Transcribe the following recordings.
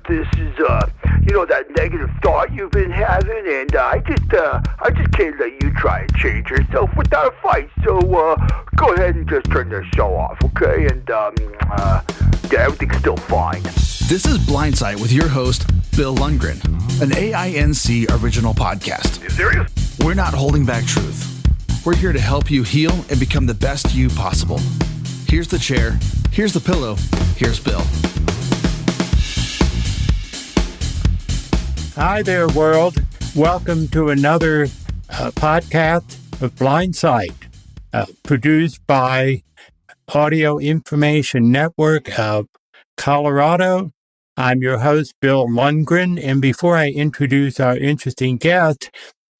this is, that negative thought you've been having, and I just can't let you try and change yourself without a fight. So, go ahead and just turn this show off, okay? And, yeah, everything's still fine. This is Blindsight with your host, Bill Lundgren, an AINC original podcast. You serious? We're not holding back truth. We're here to help you heal and become the best you possible. Here's the chair. Here's the pillow. Here's Bill. Hi there, world. Welcome to another podcast of Blindsight, produced by Audio Information Network of Colorado. I'm your host, Bill Lundgren, and before I introduce our interesting guest,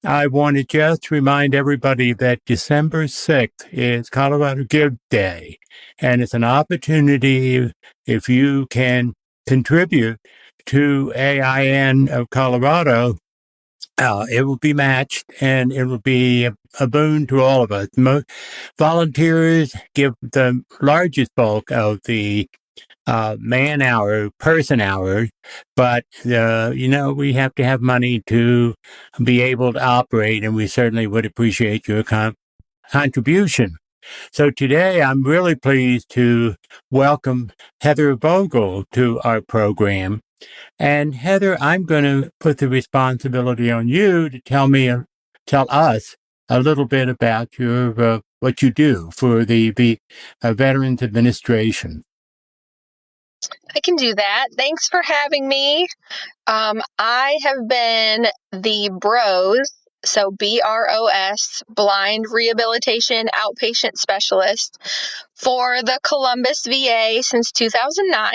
I want to just remind everybody that December 6th is Colorado Give Day, and it's an opportunity, if you can contribute to AIN of Colorado, it will be matched, and it will be a boon to all of us. Volunteers give the largest bulk of the person hours, but, we have to have money to be able to operate, and we certainly would appreciate your contribution. So today, I'm really pleased to welcome Heather Vogel to our program. And Heather, I'm going to put the responsibility on you to tell us a little bit about your what you do for the Veterans Administration. I can do that. Thanks for having me. I have been the BROS, so BROS, Blind Rehabilitation Outpatient Specialist for the Columbus VA since 2009.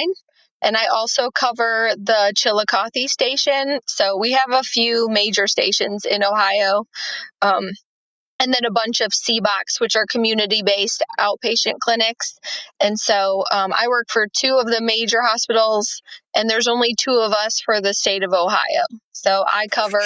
And I also cover the Chillicothe station. So we have a few major stations in Ohio. And then a bunch of CBOCs, which are community-based outpatient clinics. And so I work for two of the major hospitals, and there's only two of us for the state of Ohio. So I cover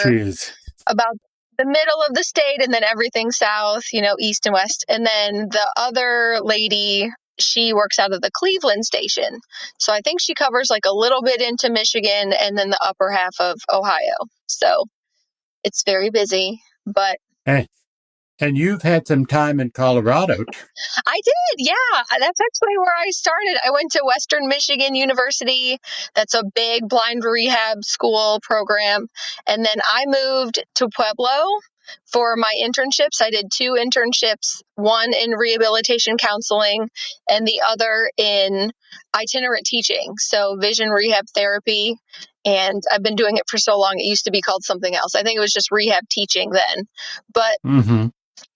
about the middle of the state and then everything south, east and west. And then the other lady, she works out of the Cleveland station. So I think she covers like a little bit into Michigan and then the upper half of Ohio. So it's very busy, but... And you've had some time in Colorado. I did, yeah. That's actually where I started. I went to Western Michigan University. That's a big blind rehab school program. And then I moved to Pueblo for my internships. I did two internships, one in rehabilitation counseling and the other in itinerant teaching, so vision rehab therapy. And I've been doing it for so long, it used to be called something else. I think it was just rehab teaching then. But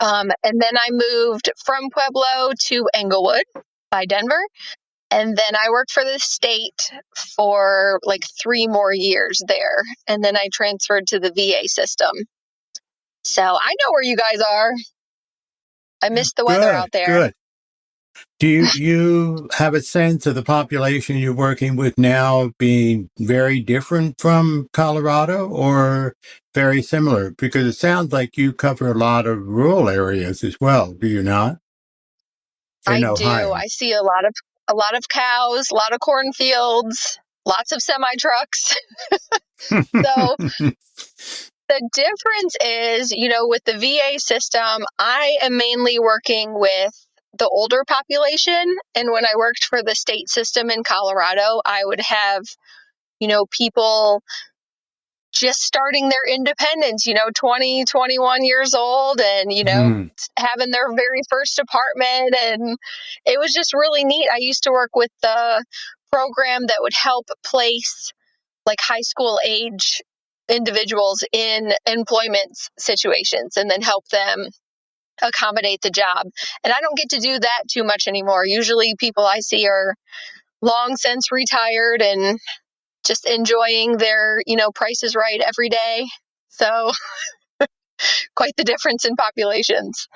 and then I moved from Pueblo to Englewood by Denver. And then I worked for the state for like 3 more years there. And then I transferred to the VA system. So I know where you guys are. I miss the weather out there. Good. Do you have a sense of the population you're working with now being very different from Colorado or very similar? Because it sounds like you cover a lot of rural areas as well, do you not? I do. I see a lot of cows, a lot of cornfields, lots of semi-trucks. So the difference is, with the VA system, I am mainly working with the older population. And when I worked for the state system in Colorado, I would have, people just starting their independence, 20, 21 years old and, having their very first apartment. And it was just really neat. I used to work with the program that would help place like high school age individuals in employment situations and then help them accommodate the job. And I don't get to do that too much anymore. Usually people I see are long since retired and just enjoying their, Price is Right every day. So quite the difference in populations.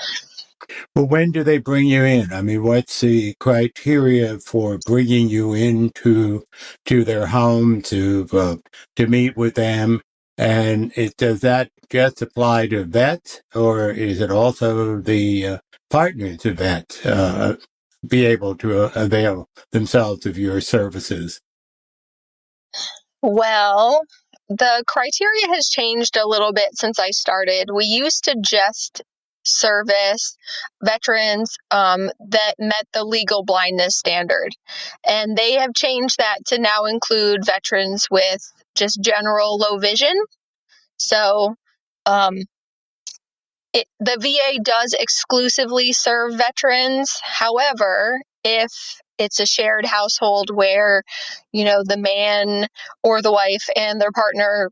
Well, when do they bring you in? I mean, what's the criteria for bringing you into their home to meet with them? And does that just apply to vets, or is it also the partners of vets be able to avail themselves of your services? Well, the criteria has changed a little bit since I started. We used to just service veterans that met the legal blindness standard. And they have changed that to now include veterans with just general low vision. So the VA does exclusively serve veterans. However, if it's a shared household where, the man or the wife and their partner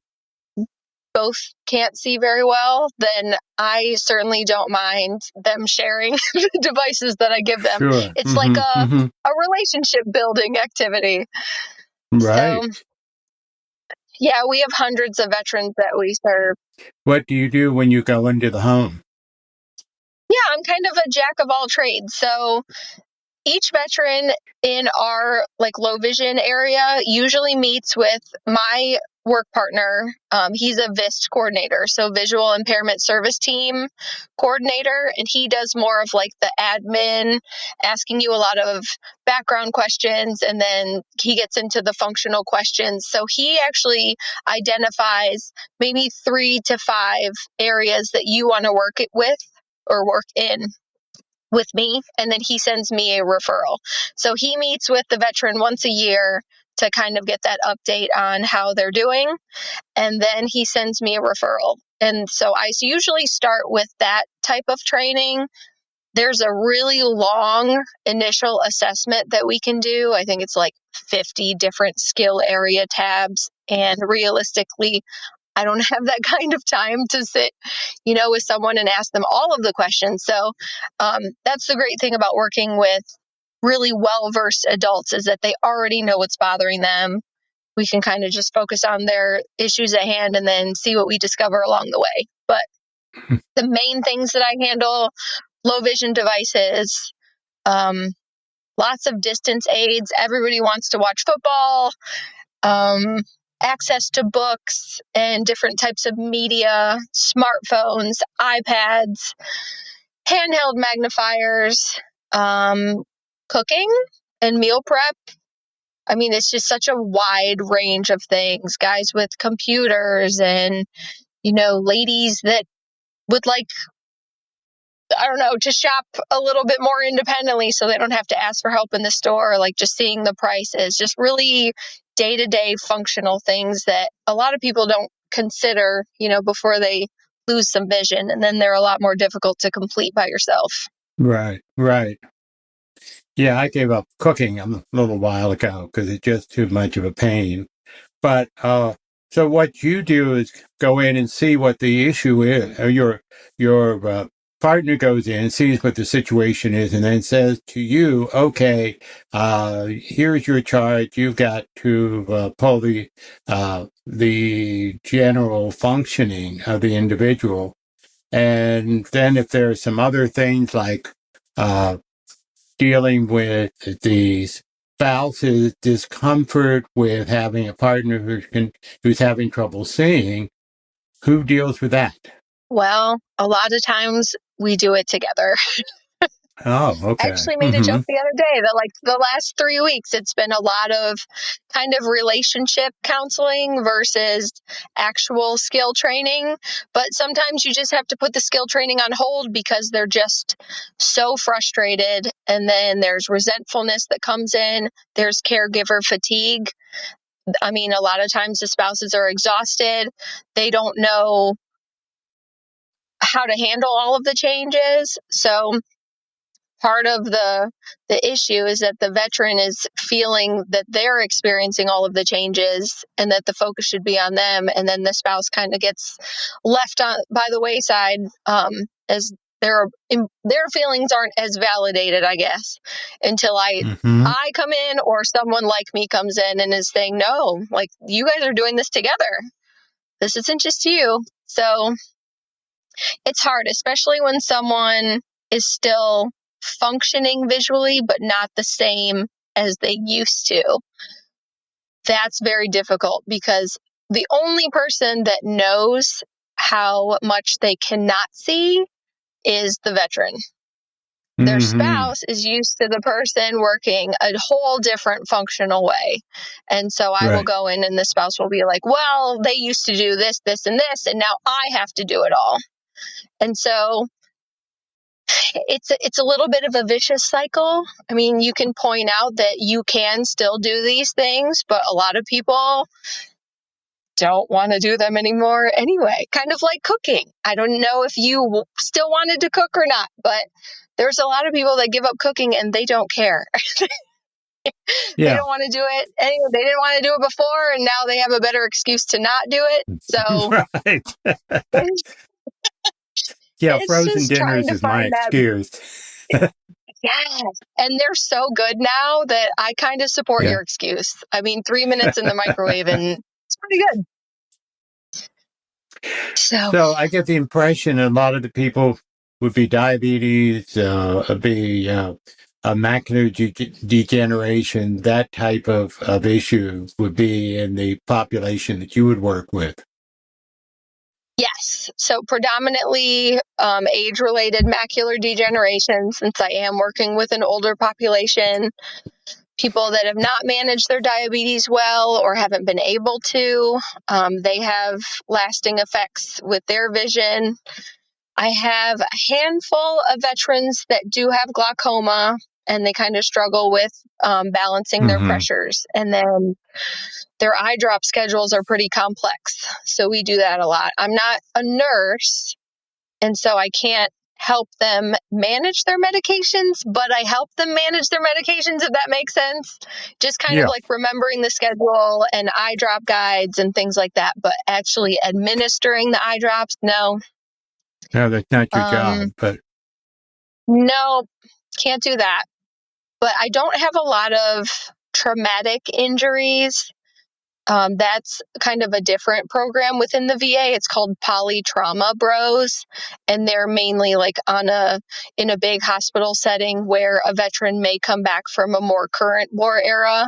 both can't see very well, then I certainly don't mind them sharing the devices that I give them. Sure. It's like a relationship building activity. Right. So, yeah, we have hundreds of veterans that we serve. What do you do when you go into the home? Yeah, I'm kind of a jack of all trades. So each veteran in our low vision area usually meets with my work partner. He's a VIST coordinator, so visual impairment service team coordinator, and he does more of the admin, asking you a lot of background questions, and then he gets into the functional questions. So he actually identifies maybe 3 to 5 areas that you want to work it with or work in with me, and then he sends me a referral. So he meets with the veteran once a year to kind of get that update on how they're doing, and then he sends me a referral. And so I usually start with that type of training. There's a really long initial assessment that we can do. I think it's 50 different skill area tabs, and realistically, I don't have that kind of time to sit, with someone and ask them all of the questions. So that's the great thing about working with really well-versed adults, is that they already know what's bothering them. We can kind of just focus on their issues at hand and then see what we discover along the way. But the main things that I handle: low vision devices, lots of distance aids. Everybody wants to watch football. Access to books and different types of media, smartphones, iPads, handheld magnifiers, cooking and meal prep. I mean, it's just such a wide range of things. Guys with computers and, ladies that would to shop a little bit more independently so they don't have to ask for help in the store, just seeing the prices, just really day-to-day functional things that a lot of people don't consider, before they lose some vision, and then they're a lot more difficult to complete by yourself. Right. Yeah, I gave up cooking a little while ago because it's just too much of a pain. But so what you do is go in and see what the issue is. Your partner goes in, sees what the situation is, and then says to you, "Okay, here's your chart. You've got to pull the general functioning of the individual, and then if there are some other things like dealing with the spouse's discomfort with having a partner who's having trouble seeing, who deals with that?" Well, a lot of times we do it together. Oh, okay. I actually made a joke the other day that the last 3 weeks, it's been a lot of kind of relationship counseling versus actual skill training. But sometimes you just have to put the skill training on hold because they're just so frustrated. And then there's resentfulness that comes in. There's caregiver fatigue. I mean, a lot of times the spouses are exhausted. They don't know how to handle all of the changes. So part of the issue is that the veteran is feeling that they're experiencing all of the changes and that the focus should be on them, and then the spouse kind of gets left on by the wayside, as their feelings aren't as validated, I guess, until I come in or someone like me comes in and is saying, no, you guys are doing this together. This isn't just you. So it's hard, especially when someone is still functioning visually, but not the same as they used to. That's very difficult because the only person that knows how much they cannot see is the veteran. Their spouse is used to the person working a whole different functional way. And so I will go in and the spouse will be like, well, they used to do this, this, and this, and now I have to do it all. And so it's a little bit of a vicious cycle. I mean, you can point out that you can still do these things, but a lot of people don't want to do them anymore anyway. Kind of like cooking. I don't know if you still wanted to cook or not, but there's a lot of people that give up cooking and they don't care. They don't want to do it anyway. They didn't want to do it before, and now they have a better excuse to not do it. So, frozen dinners is my excuse. Yes. And they're so good now that I kind of support your excuse. I mean, 3 minutes in the microwave and it's pretty good. So I get the impression a lot of the people would be diabetes, macular degeneration, that type of issue would be in the population that you would work with. Yes. So predominantly age-related macular degeneration, since I am working with an older population, people that have not managed their diabetes well or haven't been able to. They have lasting effects with their vision. I have a handful of veterans that do have glaucoma, and they kind of struggle with balancing their pressures. And then their eye drop schedules are pretty complex. So we do that a lot. I'm not a nurse, and so I can't help them manage their medications, but I help them manage their medications, if that makes sense. Just kind of like remembering the schedule and eye drop guides and things like that. But actually administering the eye drops, no. No, that's not your job, but. No, can't do that. But I don't have a lot of traumatic injuries. That's kind of a different program within the VA. It's called Polytrauma Bros, and they're mainly like in a big hospital setting where a veteran may come back from a more current war era,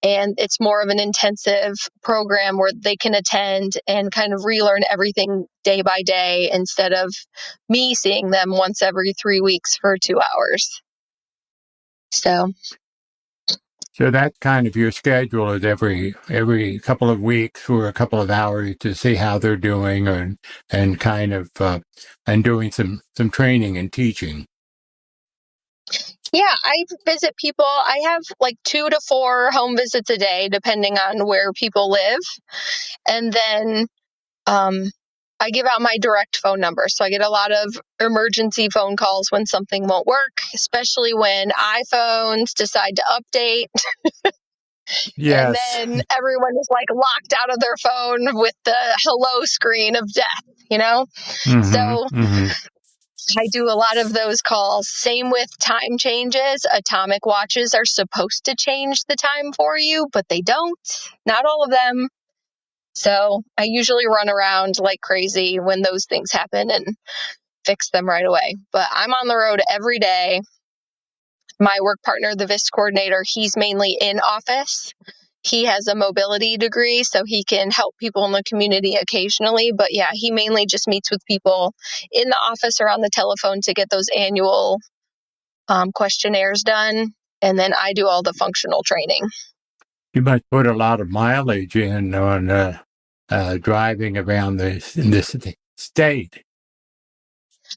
and it's more of an intensive program where they can attend and kind of relearn everything day by day instead of me seeing them once every 3 weeks for 2 hours. So that's kind of your schedule, is every couple of weeks for a couple of hours to see how they're doing and kind of and doing some training and teaching. Yeah, I visit people. I have like 2 to 4 home visits a day, depending on where people live. And then I give out my direct phone number. So I get a lot of emergency phone calls when something won't work, especially when iPhones decide to update. And then everyone is like locked out of their phone with the hello screen of death, So I do a lot of those calls. Same with time changes. Atomic watches are supposed to change the time for you, but they don't. Not all of them. So I usually run around like crazy when those things happen and fix them right away. But I'm on the road every day. My work partner, the VIST coordinator, he's mainly in office. He has a mobility degree, so he can help people in the community occasionally. But yeah, he mainly just meets with people in the office or on the telephone to get those annual questionnaires done. And then I do all the functional training. You must put a lot of mileage in on driving around in this state.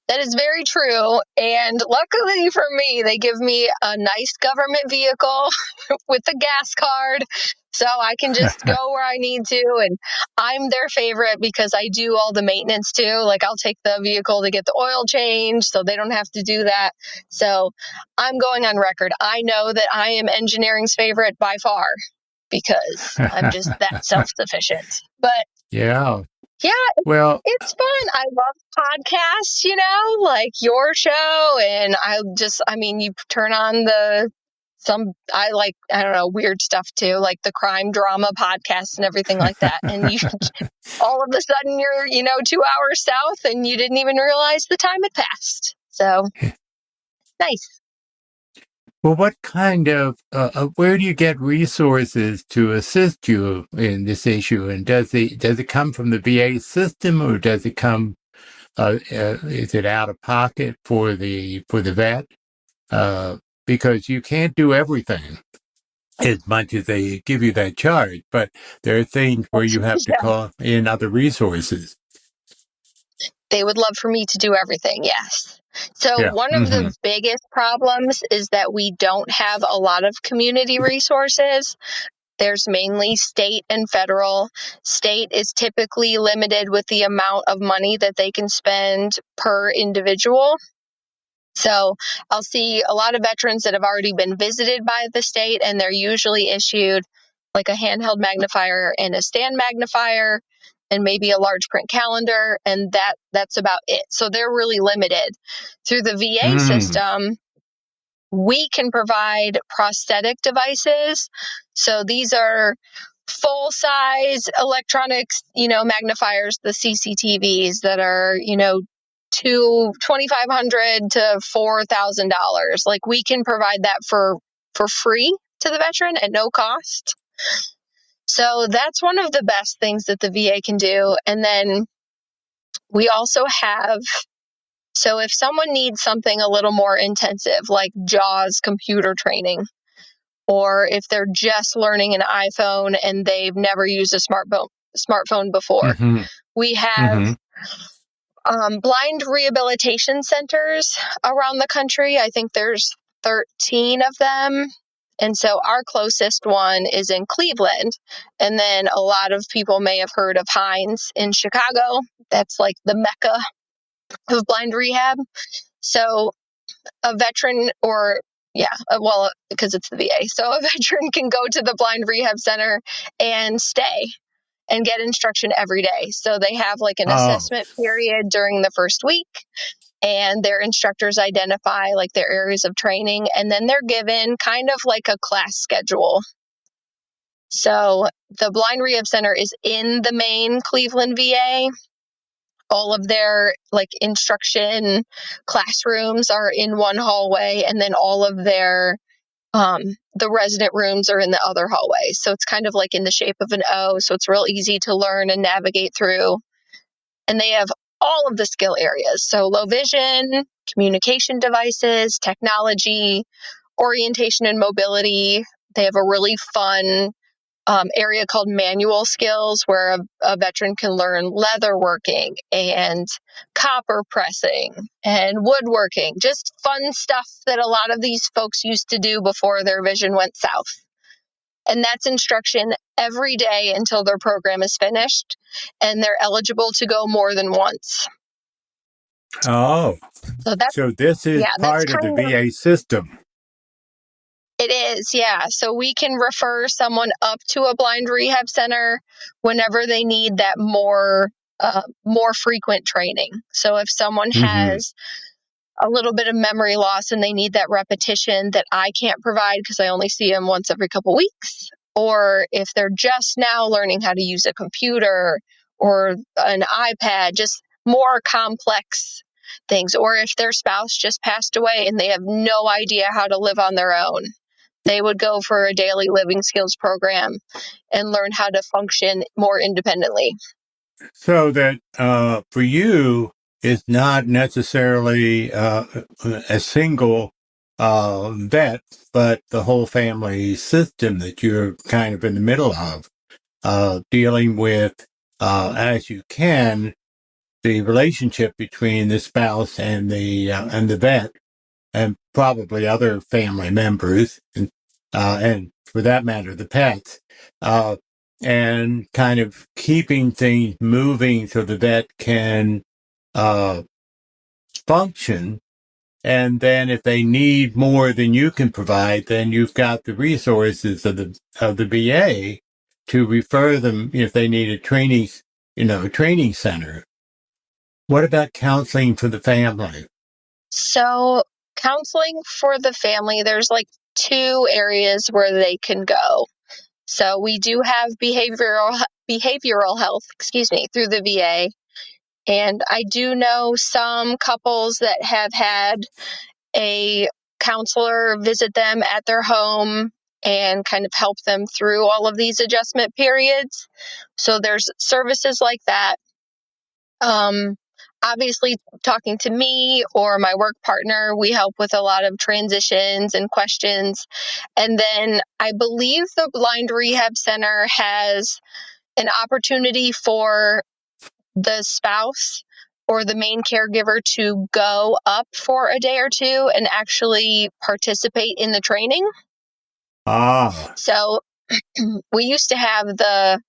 That is very true. And luckily for me, they give me a nice government vehicle with a gas card. So I can just go where I need to. And I'm their favorite because I do all the maintenance too. Like I'll take the vehicle to get the oil changed so they don't have to do that. So I'm going on record. I know that I am engineering's favorite by far because I'm just that self-sufficient. But yeah. Well, it's fun. I love podcasts, like your show. And you turn on weird stuff too, like the crime drama podcasts and everything like that. And all of a sudden you're, 2 hours south and you didn't even realize the time had passed. So nice. Well, what kind of, where do you get resources to assist you in this issue? And does it come from the VA system, or does it come, is it out of pocket for the vet? because you can't do everything as much as they give you that charge, but there are things where you have to call in other resources. They would love for me to do everything, yes. So one of the biggest problems is that we don't have a lot of community resources. There's mainly state and federal. State is typically limited with the amount of money that they can spend per individual. So I'll see a lot of veterans that have already been visited by the state, and they're usually issued like a handheld magnifier and a stand magnifier and maybe a large print calendar, and that's about it. So they're really limited. Through the VA system, we can provide prosthetic devices. So these are full-size electronics, magnifiers, the CCTVs that are, $2,500 to $4,000. Like, we can provide that for free to the veteran at no cost. So that's one of the best things that the VA can do. And then we also have, so if someone needs something a little more intensive, like JAWS computer training, or if they're just learning an iPhone and they've never used a smartphone before, we have blind rehabilitation centers around the country. I think there's 13 of them. And so our closest one is in Cleveland. And then a lot of people may have heard of Hines in Chicago. That's like the mecca of blind rehab. So a veteran because it's the VA. So a veteran can go to the blind rehab center and stay and get instruction every day. So they have like an assessment period during the first week, and their instructors identify like their areas of training, and then they're given kind of like a class schedule. So the blind rehab center is in the main Cleveland VA. All of their like instruction classrooms are in one hallway, and then all of their the resident rooms are in the other hallway. So it's kind of like in the shape of an O. So it's real easy to learn and navigate through. And they have all of the skill areas. So low vision, communication devices, technology, orientation and mobility. They have a really fun area called manual skills, where a veteran can learn leather working and copper pressing and woodworking, just fun stuff that a lot of these folks used to do before their vision went south. And that's instruction every day until their program is finished, and they're eligible to go more than once. So this is part of the VA system. It is, yeah. So we can refer someone up to a blind rehab center whenever they need that more frequent training. So if someone has a little bit of memory loss and they need that repetition that I can't provide because I only see them once every couple weeks, or if they're just now learning how to use a computer or an iPad, just more complex things, or if their spouse just passed away and they have no idea how to live on their own, they would go for a daily living skills program and learn how to function more independently. So that for you, it's not necessarily a single vet, but the whole family system that you're kind of in the middle of, dealing with, as you can, the relationship between the spouse and the vet, and probably other family members, and for that matter, the pets, and kind of keeping things moving so the vet can function. And then if they need more than you can provide, then you've got the resources of the VA to refer them if they need a training center. What about counseling for the family? So counseling for the family, there's like two areas where they can go. So we do have behavioral health, through the VA. And I do know some couples that have had a counselor visit them at their home and kind of help them through all of these adjustment periods. So there's services like that. obviously, talking to me or my work partner, we help with a lot of transitions and questions. And then I believe the Blind Rehab Center has an opportunity for the spouse or the main caregiver to go up for a day or two and actually participate in the training. So we used to have the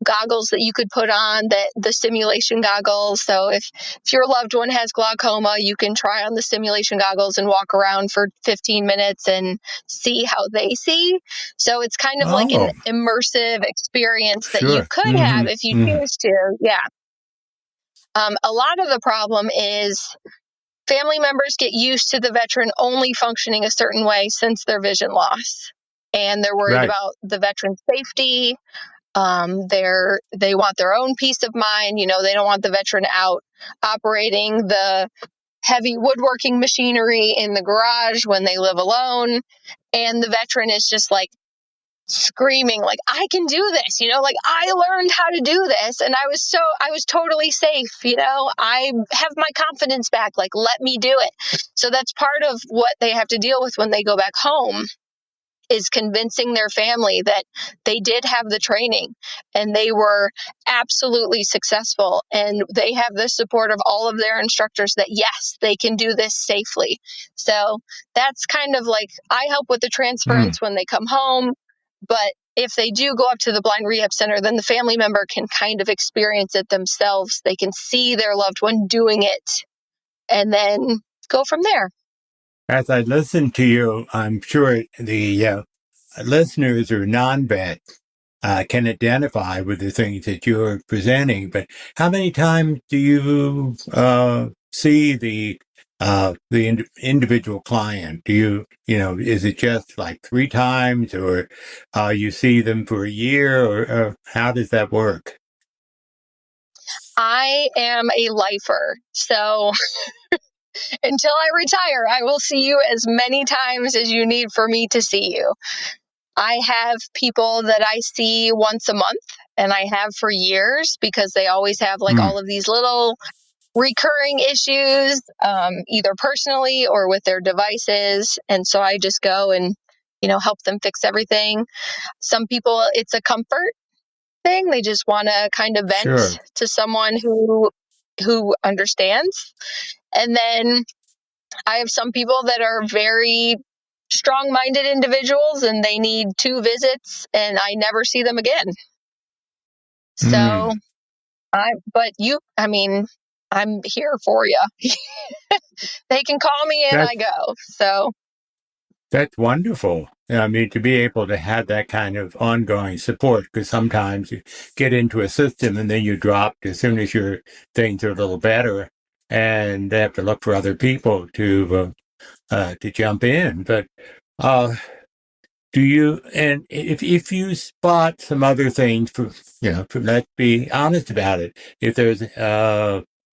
goggles that you could put on, that the simulation goggles. So if your loved one has glaucoma, you can try on the simulation goggles and walk around for 15 minutes and see how they see. So it's kind of like an immersive experience that you could have if you choose to. Yeah. A lot of the problem is family members get used to the veteran only functioning a certain way since their vision loss. And they're worried about the veteran's safety. They want their own peace of mind. You know, they don't want the veteran out operating the heavy woodworking machinery in the garage when they live alone. And the veteran is just like screaming, like, I can do this, you know, like I learned how to do this. And I was totally safe. You know, I have my confidence back. Like, let me do it. So that's part of what they have to deal with when they go back home, is convincing their family that they did have the training and they were absolutely successful, and they have the support of all of their instructors that yes, they can do this safely. So that's kind of like, I help with the transference when they come home, but if they do go up to the Blind Rehab Center, then the family member can kind of experience it themselves. They can see their loved one doing it and then go from there. As I listen to you, I'm sure the listeners or non-vet can identify with the things that you're presenting. But how many times do you see the individual client? Do you is it just like 3 times, or you see them for a year, or how does that work? I am a lifer, so until I retire, I will see you as many times as you need for me to see you. I have people that I see once a month, and I have for years, because they always have like all of these little recurring issues, either personally or with their devices. And so I just go and, help them fix everything. Some people, it's a comfort thing. They just want to kind of vent to someone who understands. And then I have some people that are very strong-minded individuals, and they need 2 visits and I never see them again. So I'm here for you. They can call me and I go. So that's wonderful. I mean, to be able to have that kind of ongoing support, because sometimes you get into a system and then you drop as soon as your things are a little better, and they have to look for other people to jump in. But do you? And if you spot some other things, let's be honest about it. If there's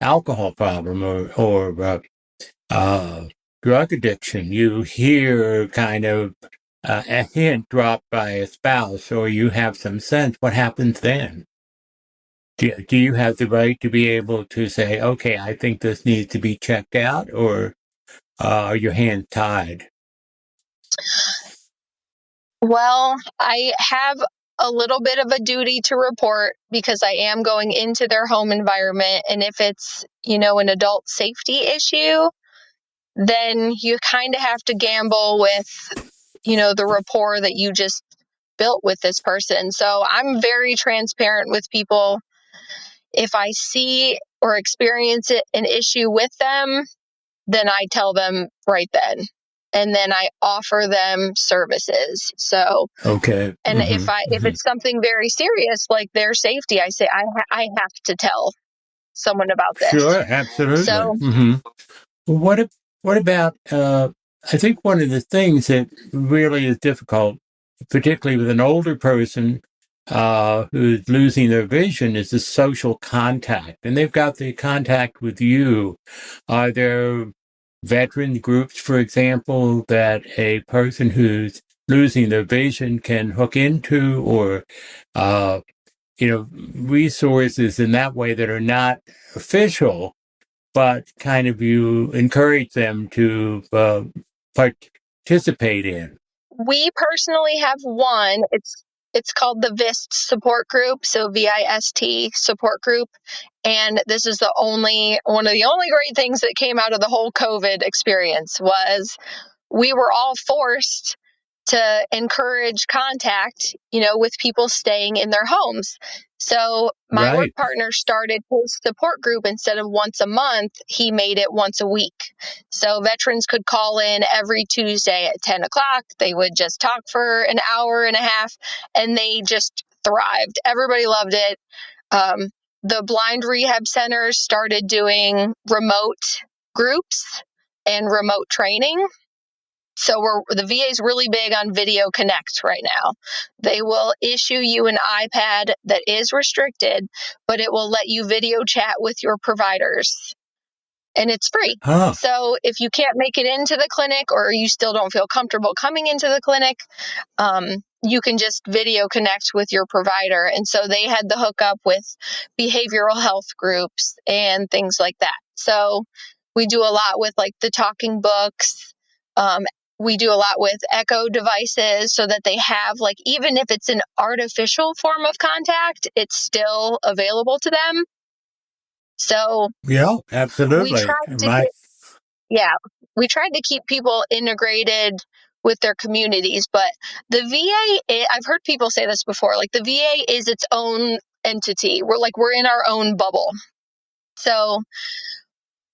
alcohol problem or drug addiction, you hear kind of a hint dropped by a spouse, or you have some sense, what happens then? Do you have the right to be able to say, okay, I think this needs to be checked out, or are your hands tied? Well, I have a little bit of a duty to report, because I am going into their home environment. And if it's, an adult safety issue, then you kind of have to gamble with, the rapport that you just built with this person. So I'm very transparent with people. If I see or experience an issue with them, then I tell them right then. And then I offer them services. So, okay. And if it's something very serious, like their safety, I say, I have to tell someone about this. Sure, absolutely. So, what about, I think one of the things that really is difficult, particularly with an older person who's losing their vision, is the social contact. And they've got the contact with you. Are there veteran groups, for example, that a person who's losing their vision can hook into, or resources in that way that are not official, but kind of you encourage them to participate in. We personally have one. It's called the VIST support group, so VIST support group. And this is one of the only great things that came out of the whole COVID experience was we were all forced to encourage contact, with people staying in their homes. So my work partner started his support group. Instead of once a month, he made it once a week. So veterans could call in every Tuesday at 10 o'clock. They would just talk for an hour and a half, and they just thrived. Everybody loved it. The blind rehab centers started doing remote groups and remote training. So the VA is really big on Video Connect right now. They will issue you an iPad that is restricted, but it will let you video chat with your providers. And it's free. So if you can't make it into the clinic, or you still don't feel comfortable coming into the clinic, you can just video connect with your provider. And so they had the hookup with behavioral health groups and things like that. So we do a lot with like the talking books. We do a lot with echo devices so that they have, like, even if it's an artificial form of contact, it's still available to them. So yeah, absolutely. We tried to keep people integrated with their communities, but the VA, I've heard people say this before, like the VA is its own entity. We're in our own bubble. So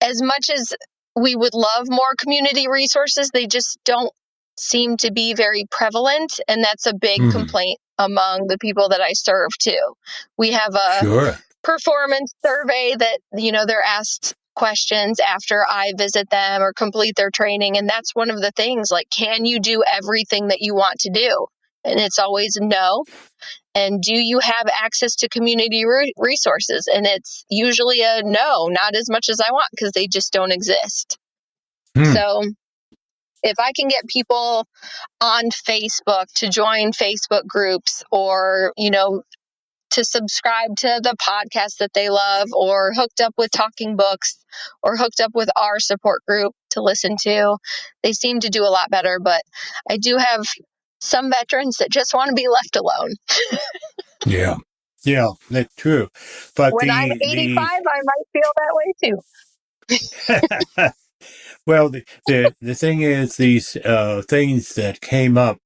as much as we would love more community resources, they just don't seem to be very prevalent. And that's a big complaint among the people that I serve too. We have a performance survey that, they're asked questions after I visit them or complete their training. And that's one of the things, like, can you do everything that you want to do? And it's always no. And do you have access to community resources? And it's usually a no, not as much as I want, because they just don't exist. So if I can get people on Facebook to join Facebook groups, or, to subscribe to the podcast that they love, or hooked up with talking books, or hooked up with our support group to listen to, they seem to do a lot better. But I do have some veterans that just want to be left alone. Yeah, that's true. But when I'm 85, I might feel that way too. Well, the thing is, these things that came up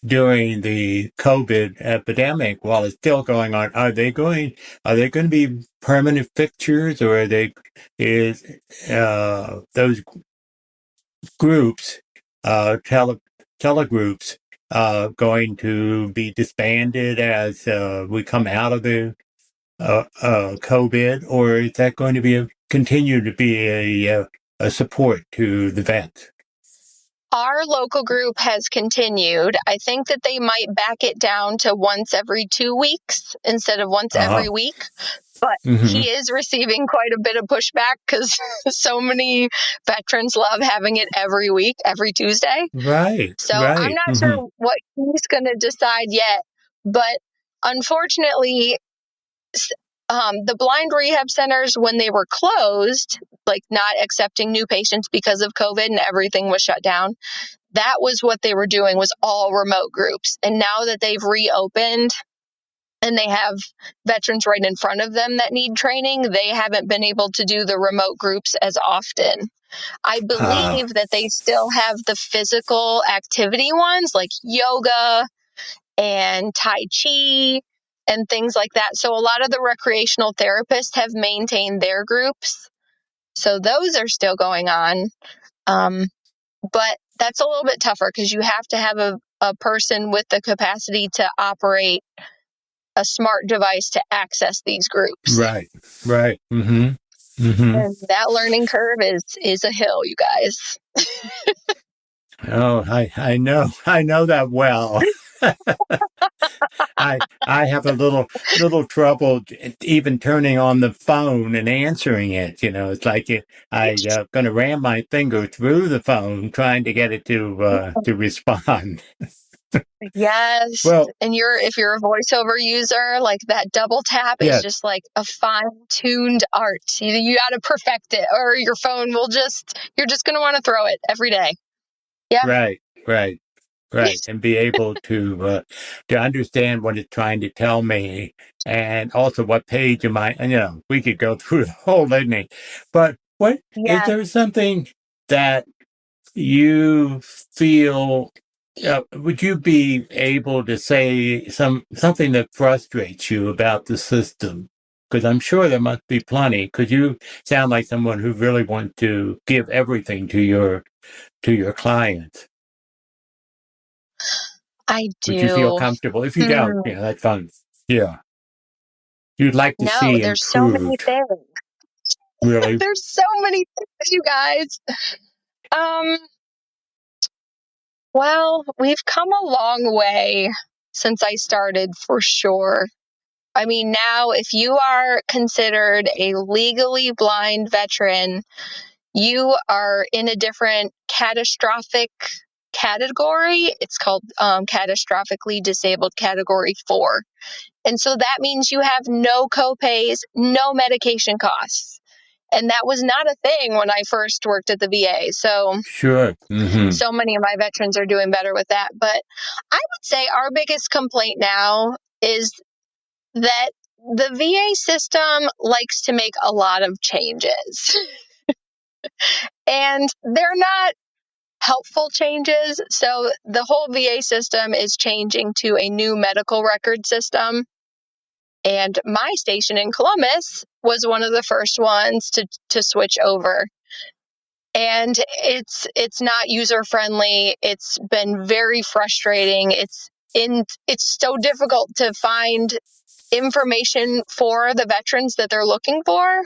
during the COVID epidemic, while it's still going on, are they going to be permanent fixtures, or is those groups, telegroups, going to be disbanded as we come out of the COVID, or is that going to continue to be a support to the vets? Our local group has continued. I think that they might back it down to once every 2 weeks instead of once every week. But he is receiving quite a bit of pushback because so many veterans love having it every week, every Tuesday. So I'm not sure what he's going to decide yet. But unfortunately, the blind rehab centers, when they were closed, like not accepting new patients because of COVID and everything was shut down, that was what they were doing, was all remote groups. And now that they've reopened and they have veterans right in front of them that need training, they haven't been able to do the remote groups as often. I believe that they still have the physical activity ones like yoga and Tai Chi and things like that. So a lot of the recreational therapists have maintained their groups. So those are still going on. But that's a little bit tougher because you have to have a person with the capacity to operate a smart device to access these groups. Right. And that learning curve is a hill, you guys. Oh, I know that well. I have a little trouble even turning on the phone and answering it. It's like I'm going to ram my finger through the phone trying to get it to respond. Yes. Well, and if you're a voiceover user, like that double tap is yes. just like a fine-tuned art. You got to perfect it, or your phone will you're just going to want to throw it every day. Yeah. Right. And be able to understand what it's trying to tell me, and also what page am I, we could go through the whole litany. But what is Yeah. there something that you feel, would you be able to say something that frustrates you about the system? Because I'm sure there must be plenty, because you sound like someone who really wants to give everything to your clients. I Would you feel do. comfortable? If you don't, that's fine. Yeah. You'd like to No, see there's so many improved. things. Really? There's so many things, you guys. Well, we've come a long way since I started, for sure. I mean, now if you are considered a legally blind veteran, you are in a different catastrophic category. It's called catastrophically disabled category 4. And so that means you have no copays, no medication costs. And that was not a thing when I first worked at the VA. So Sure. Mm-hmm. so many of my veterans are doing better with that. But I would say our biggest complaint now is that the VA system likes to make a lot of changes. And they're not helpful changes. So the whole VA system is changing to a new medical record system. And my station in Columbus was one of the first ones to switch over. And it's not user friendly. It's been very frustrating. It's so difficult to find information for the veterans that they're looking for.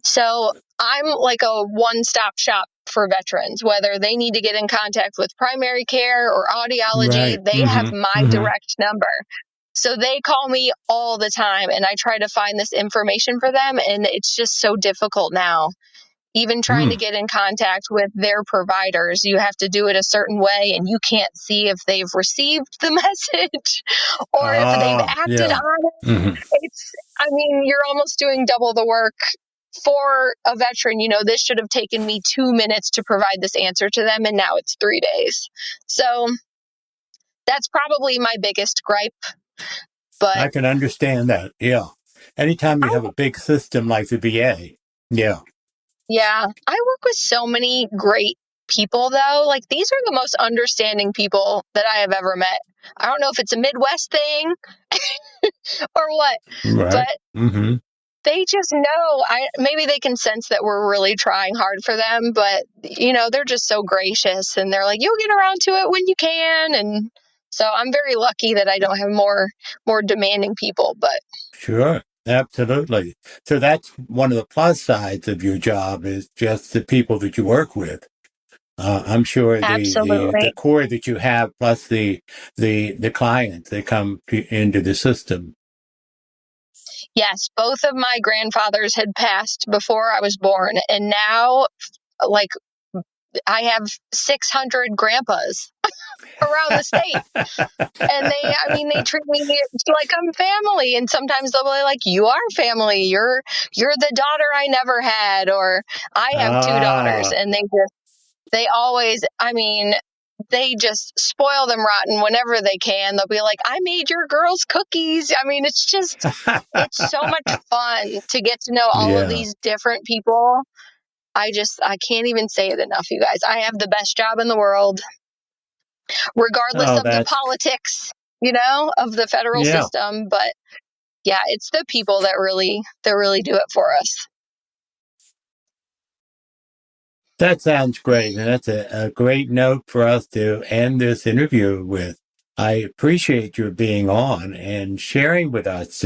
So I'm like a one-stop shop for veterans, whether they need to get in contact with primary care or audiology, Right. they have my Mm-hmm. direct number. So they call me all the time and I try to find this information for them. And it's just so difficult now. Even trying to get in contact with their providers, you have to do it a certain way and you can't see if they've received the message or if they've acted on it. Mm-hmm. You're almost doing double the work for a veteran. This should have taken me 2 minutes to provide this answer to them, and now it's 3 days. So that's probably my biggest gripe. But I can understand that. Yeah. Anytime you have a big system like the VA. Yeah. Yeah. I work with so many great people, though. Like, these are the most understanding people that I have ever met. I don't know if it's a Midwest thing or what, Right. but they just know. Maybe they can sense that we're really trying hard for them, but they're just so gracious and they're like, you'll get around to it when you can. And so I'm very lucky that I don't have more demanding people, but Sure. Absolutely. So that's one of the plus sides of your job, is just the people that you work with. I'm sure the absolutely. core that you have, plus the clients that come into the system. Yes, both of my grandfathers had passed before I was born, and now, like, I have 600 grandpas around the state. And they treat me like I'm family. And sometimes they'll be like, you are family. You're the daughter I never had, or I have 2 daughters. And they always, they just spoil them rotten whenever they can. They'll be like, I made your girls cookies. It's so much fun to get to know all of these different people. I can't even say it enough, you guys. I have the best job in the world, regardless of the politics, of the federal system. But yeah, it's the people that really do it for us. That sounds great. And that's a great note for us to end this interview with. I appreciate your being on and sharing with us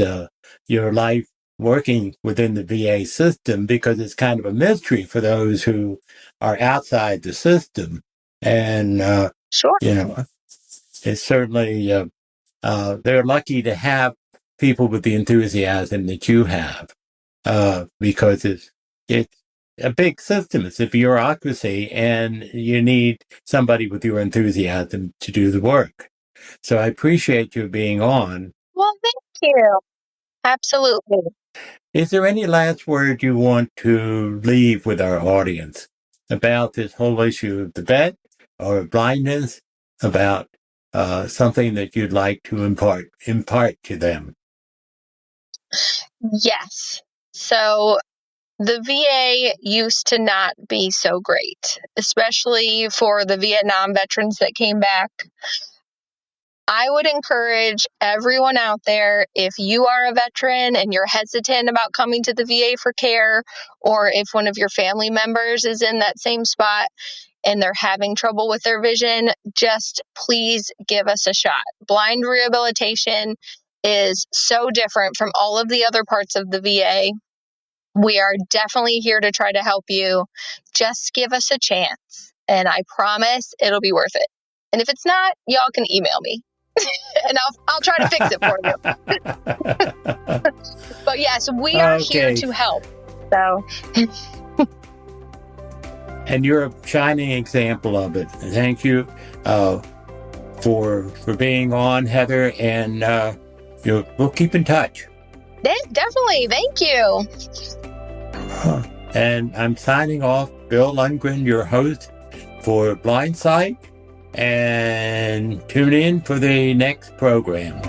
your life working within the VA system, because it's kind of a mystery for those who are outside the system. And, Sure. It's certainly, they're lucky to have people with the enthusiasm that you have, because it's a big system. It's a bureaucracy, and you need somebody with your enthusiasm to do the work. So I appreciate you being on. Well, thank you. Absolutely. Is there any last word you want to leave with our audience about this whole issue of the vet or blindness, about something that you'd like to impart to them? Yes. So the VA used to not be so great, especially for the Vietnam veterans that came back. I would encourage everyone out there, if you are a veteran and you're hesitant about coming to the VA for care, or if one of your family members is in that same spot and they're having trouble with their vision, just please give us a shot. Blind rehabilitation is so different from all of the other parts of the VA. We are definitely here to try to help you. Just give us a chance, and I promise it'll be worth it. And if it's not, y'all can email me. And I'll try to fix it for you. But yes, we are here to help. So, and you're a shining example of it. Thank you for being on, Heather, and we'll keep in touch. Definitely, thank you. And I'm signing off, Bill Lundgren, your host for Blindsight. And tune in for the next program.